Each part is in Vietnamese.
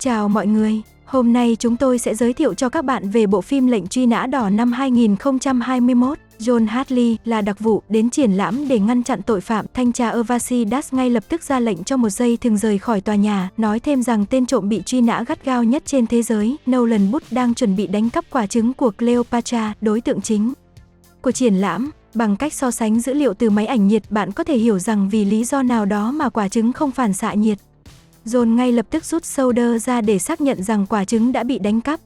Chào mọi người, hôm nay chúng tôi sẽ giới thiệu cho các bạn về bộ phim Lệnh truy nã đỏ năm 2021. John Hadley là đặc vụ đến triển lãm để ngăn chặn tội phạm. Thanh tra Avasi Das ngay lập tức ra lệnh cho một dây thừng rời khỏi tòa nhà, nói thêm rằng tên trộm bị truy nã gắt gao nhất trên thế giới, Nolan Bushnell đang chuẩn bị đánh cắp quả trứng của Cleopatra, đối tượng chính của triển lãm. Bằng cách so sánh dữ liệu từ máy ảnh nhiệt, bạn có thể hiểu rằng vì lý do nào đó mà quả trứng không phản xạ nhiệt. John ngay lập tức rút solder ra để xác nhận rằng quả trứng đã bị đánh cắp.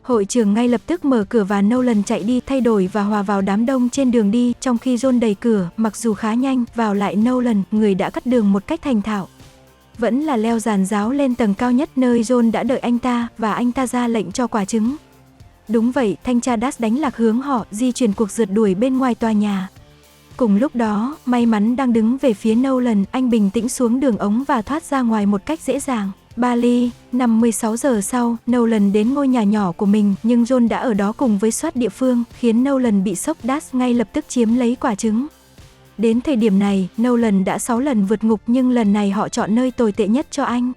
Hội trưởng ngay lập tức mở cửa và Nolan chạy đi thay đổi và hòa vào đám đông trên đường đi, trong khi John đẩy cửa, mặc dù khá nhanh, vào lại Nolan, người đã cắt đường một cách thành thạo. Vẫn là leo giàn giáo lên tầng cao nhất nơi John đã đợi anh ta, và anh ta ra lệnh cho quả trứng. Đúng vậy, thanh tra Das đánh lạc hướng họ, di chuyển cuộc rượt đuổi bên ngoài tòa nhà. Cùng lúc đó, may mắn đang đứng về phía Nolan, anh bình tĩnh xuống đường ống và thoát ra ngoài một cách dễ dàng. Bali, 16 giờ sau, Nolan đến ngôi nhà nhỏ của mình, nhưng John đã ở đó cùng với SWAT địa phương, khiến Nolan bị sốc. Das ngay lập tức chiếm lấy quả trứng. Đến thời điểm này, Nolan đã 6 lần vượt ngục, nhưng lần này họ chọn nơi tồi tệ nhất cho anh.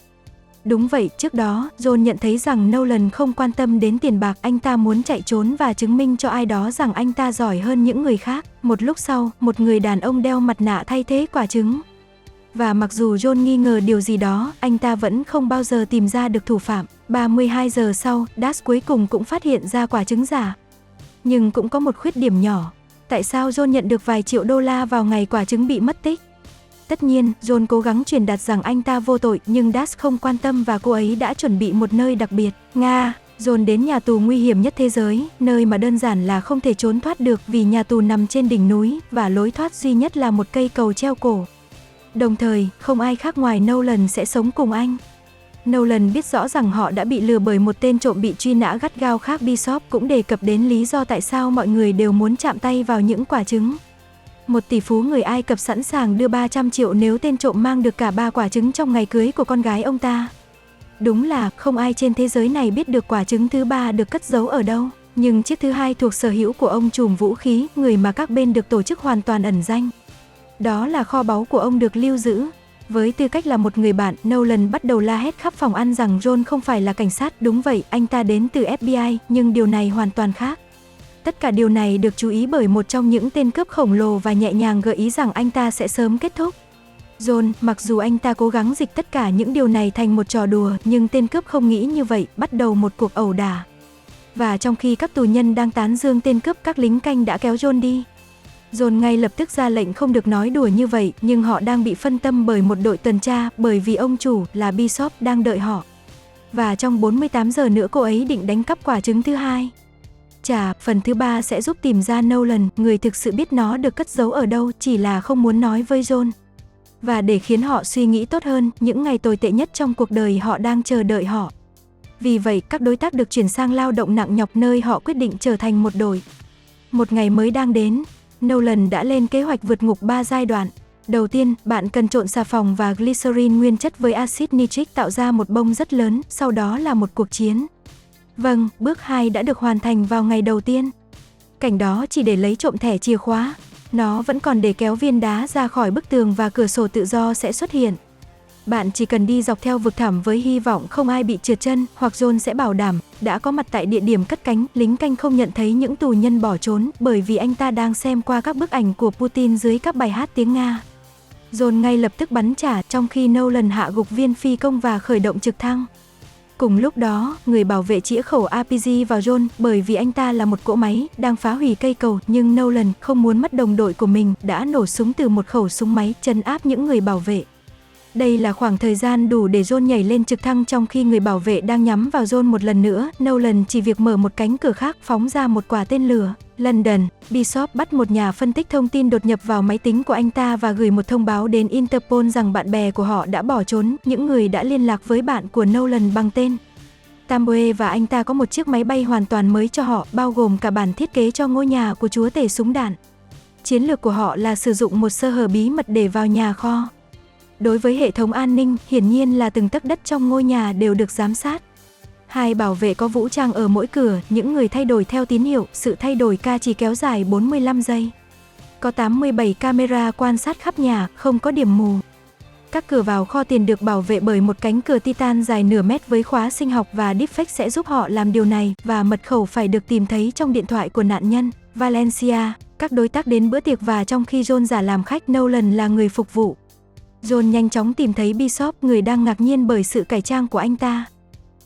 Đúng vậy, trước đó, John nhận thấy rằng Nolan không quan tâm đến tiền bạc, anh ta muốn chạy trốn và chứng minh cho ai đó rằng anh ta giỏi hơn những người khác. Một lúc sau, một người đàn ông đeo mặt nạ thay thế quả trứng. Và mặc dù John nghi ngờ điều gì đó, anh ta vẫn không bao giờ tìm ra được thủ phạm. 32 giờ sau, Das cuối cùng cũng phát hiện ra quả trứng giả. Nhưng cũng có một khuyết điểm nhỏ. Tại sao John nhận được vài triệu đô la vào ngày quả trứng bị mất tích? Tất nhiên, John cố gắng truyền đạt rằng anh ta vô tội, nhưng Das không quan tâm và cô ấy đã chuẩn bị một nơi đặc biệt. Nga, John đến nhà tù nguy hiểm nhất thế giới, nơi mà đơn giản là không thể trốn thoát được vì nhà tù nằm trên đỉnh núi, và lối thoát duy nhất là một cây cầu treo cổ. Đồng thời, không ai khác ngoài Nolan sẽ sống cùng anh. Nolan biết rõ rằng họ đã bị lừa bởi một tên trộm bị truy nã gắt gao khác. Bishop cũng đề cập đến lý do tại sao mọi người đều muốn chạm tay vào những quả trứng. Một tỷ phú người Ai Cập sẵn sàng đưa 300 triệu nếu tên trộm mang được cả 3 quả trứng trong ngày cưới của con gái ông ta. Đúng là không ai trên thế giới này biết được quả trứng thứ 3 được cất giấu ở đâu. Nhưng chiếc thứ 2 thuộc sở hữu của ông trùm vũ khí, người mà các bên được tổ chức hoàn toàn ẩn danh. Đó là kho báu của ông được lưu giữ. Với tư cách là một người bạn, Nolan bắt đầu la hét khắp phòng ăn rằng John không phải là cảnh sát. Đúng vậy, anh ta đến từ FBI, nhưng điều này hoàn toàn khác. Tất cả điều này được chú ý bởi một trong những tên cướp khổng lồ và nhẹ nhàng gợi ý rằng anh ta sẽ sớm kết thúc. John, mặc dù anh ta cố gắng dịch tất cả những điều này thành một trò đùa, nhưng tên cướp không nghĩ như vậy, bắt đầu một cuộc ẩu đả. Và trong khi các tù nhân đang tán dương tên cướp, các lính canh đã kéo John đi. John ngay lập tức ra lệnh không được nói đùa như vậy, nhưng họ đang bị phân tâm bởi một đội tuần tra, bởi vì ông chủ là Bishop đang đợi họ. Và trong 48 giờ nữa cô ấy định đánh cắp quả trứng thứ 2. Phần thứ 3 sẽ giúp tìm ra Nolan, người thực sự biết nó được cất giấu ở đâu, chỉ là không muốn nói với John. Và để khiến họ suy nghĩ tốt hơn, những ngày tồi tệ nhất trong cuộc đời họ đang chờ đợi họ. Vì vậy, các đối tác được chuyển sang lao động nặng nhọc, nơi họ quyết định trở thành một đội. Một ngày mới đang đến, Nolan đã lên kế hoạch vượt ngục 3 giai đoạn. Đầu tiên, bạn cần trộn xà phòng và glycerin nguyên chất với axit nitric tạo ra một bông rất lớn, sau đó là một cuộc chiến. Vâng, bước 2 đã được hoàn thành vào ngày đầu tiên. Cảnh đó chỉ để lấy trộm thẻ chìa khóa. Nó vẫn còn để kéo viên đá ra khỏi bức tường và cửa sổ tự do sẽ xuất hiện. Bạn chỉ cần đi dọc theo vực thẳm với hy vọng không ai bị trượt chân, hoặc John sẽ bảo đảm đã có mặt tại địa điểm cất cánh. Lính canh không nhận thấy những tù nhân bỏ trốn, bởi vì anh ta đang xem qua các bức ảnh của Putin dưới các bài hát tiếng Nga. John ngay lập tức bắn trả, trong khi Nolan hạ gục viên phi công và khởi động trực thăng. Cùng lúc đó, người bảo vệ chĩa khẩu RPG vào John, bởi vì anh ta là một cỗ máy đang phá hủy cây cầu, nhưng Nolan không muốn mất đồng đội của mình, đã nổ súng từ một khẩu súng máy trấn áp những người bảo vệ. Đây là khoảng thời gian đủ để John nhảy lên trực thăng trong khi người bảo vệ đang nhắm vào John một lần nữa. Nolan chỉ việc mở một cánh cửa khác, phóng ra một quả tên lửa. London, Bishop bắt một nhà phân tích thông tin đột nhập vào máy tính của anh ta và gửi một thông báo đến Interpol rằng bạn bè của họ đã bỏ trốn. Những người đã liên lạc với bạn của Nolan bằng tên Tamboe và anh ta có một chiếc máy bay hoàn toàn mới cho họ, bao gồm cả bản thiết kế cho ngôi nhà của chúa tể súng đạn. Chiến lược của họ là sử dụng một sơ hở bí mật để vào nhà kho. Đối với hệ thống an ninh, hiển nhiên là từng tấc đất trong ngôi nhà đều được giám sát. 2 bảo vệ có vũ trang ở mỗi cửa, những người thay đổi theo tín hiệu, sự thay đổi ca chỉ kéo dài 45 giây. Có 87 camera quan sát khắp nhà, không có điểm mù. Các cửa vào kho tiền được bảo vệ bởi một cánh cửa titan dài nửa mét với khóa sinh học và deepfake sẽ giúp họ làm điều này, và mật khẩu phải được tìm thấy trong điện thoại của nạn nhân. Valencia, các đối tác đến bữa tiệc và trong khi John giả làm khách, Nolan là người phục vụ. John nhanh chóng tìm thấy Bishop, người đang ngạc nhiên bởi sự cải trang của anh ta.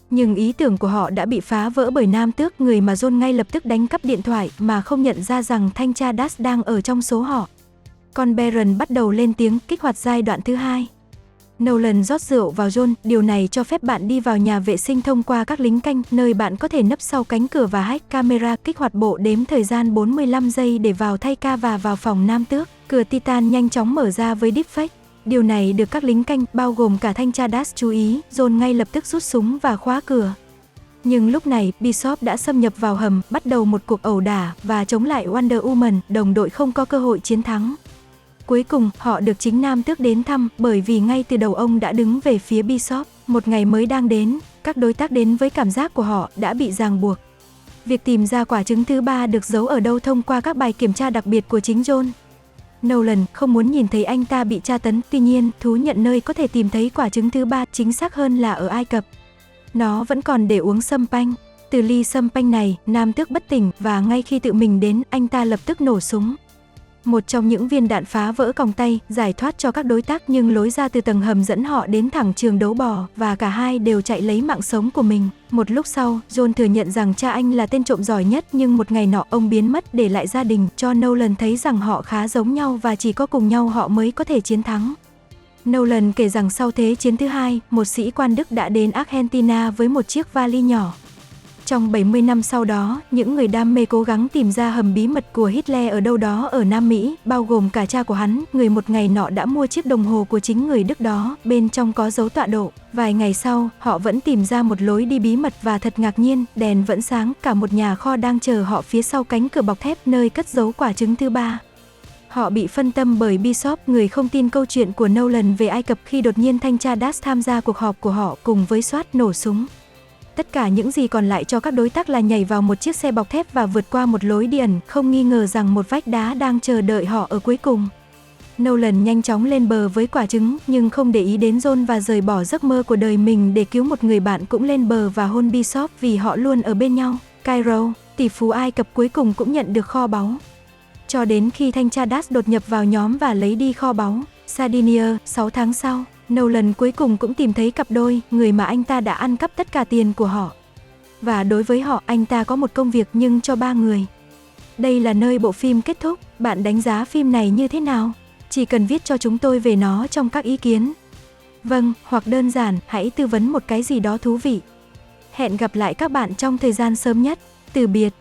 Nhưng ý tưởng của họ đã bị phá vỡ bởi nam tước, người mà John ngay lập tức đánh cắp điện thoại mà không nhận ra rằng thanh tra Das đang ở trong số họ. Con Baron bắt đầu lên tiếng, kích hoạt giai đoạn thứ 2. Nolan rót rượu vào John, điều này cho phép bạn đi vào nhà vệ sinh thông qua các lính canh, nơi bạn có thể nấp sau cánh cửa và hack camera, kích hoạt bộ đếm thời gian 45 giây để vào thay ca và vào phòng nam tước. Cửa Titan nhanh chóng mở ra với deepfake. Điều này được các lính canh, bao gồm cả thanh tra Das chú ý, John ngay lập tức rút súng và khóa cửa. Nhưng lúc này, Bishop đã xâm nhập vào hầm, bắt đầu một cuộc ẩu đả, và chống lại Wonder Woman, đồng đội không có cơ hội chiến thắng. Cuối cùng, họ được chính nam tước đến thăm, bởi vì ngay từ đầu ông đã đứng về phía Bishop. Một ngày mới đang đến, các đối tác đến với cảm giác của họ đã bị ràng buộc. Việc tìm ra quả trứng thứ 3 được giấu ở đâu thông qua các bài kiểm tra đặc biệt của chính John. Nolan không muốn nhìn thấy anh ta bị tra tấn, tuy nhiên, thú nhận nơi có thể tìm thấy quả trứng thứ 3, chính xác hơn là ở Ai Cập. Nó vẫn còn để uống sâm panh. Từ ly sâm panh này, nam tước bất tỉnh, và ngay khi tự mình đến, anh ta lập tức nổ súng. Một trong những viên đạn phá vỡ còng tay, giải thoát cho các đối tác, nhưng lối ra từ tầng hầm dẫn họ đến thẳng trường đấu bò, và cả hai đều chạy lấy mạng sống của mình. Một lúc sau, John thừa nhận rằng cha anh là tên trộm giỏi nhất, nhưng một ngày nọ ông biến mất để lại gia đình, cho Nolan thấy rằng họ khá giống nhau và chỉ có cùng nhau họ mới có thể chiến thắng. Nolan kể rằng sau Thế chiến thứ 2, một sĩ quan Đức đã đến Argentina với một chiếc vali nhỏ. Trong 70 năm sau đó, những người đam mê cố gắng tìm ra hầm bí mật của Hitler ở đâu đó ở Nam Mỹ, bao gồm cả cha của hắn, người một ngày nọ đã mua chiếc đồng hồ của chính người Đức đó, bên trong có dấu tọa độ. Vài ngày sau, họ vẫn tìm ra một lối đi bí mật và thật ngạc nhiên, đèn vẫn sáng, cả một nhà kho đang chờ họ phía sau cánh cửa bọc thép nơi cất giấu quả trứng thứ 3. Họ bị phân tâm bởi Bishop, người không tin câu chuyện của Nolan về Ai Cập, khi đột nhiên thanh tra Das tham gia cuộc họp của họ cùng với SWAT nổ súng. Tất cả những gì còn lại cho các đối tác là nhảy vào một chiếc xe bọc thép và vượt qua một lối đi ẩn, không nghi ngờ rằng một vách đá đang chờ đợi họ ở cuối cùng. Nolan nhanh chóng lên bờ với quả trứng, nhưng không để ý đến John và rời bỏ giấc mơ của đời mình để cứu một người bạn cũng lên bờ và hôn Bishop vì họ luôn ở bên nhau. Cairo, tỷ phú Ai Cập cuối cùng cũng nhận được kho báu. Cho đến khi thanh tra Das đột nhập vào nhóm và lấy đi kho báu. Sardinia, 6 tháng sau, Nolan cuối cùng cũng tìm thấy cặp đôi, người mà anh ta đã ăn cắp tất cả tiền của họ. Và đối với họ, anh ta có một công việc nhưng cho 3 người. Đây là nơi bộ phim kết thúc. Bạn đánh giá phim này như thế nào? Chỉ cần viết cho chúng tôi về nó trong các ý kiến. Vâng, hoặc đơn giản, hãy tư vấn một cái gì đó thú vị. Hẹn gặp lại các bạn trong thời gian sớm nhất. Từ biệt.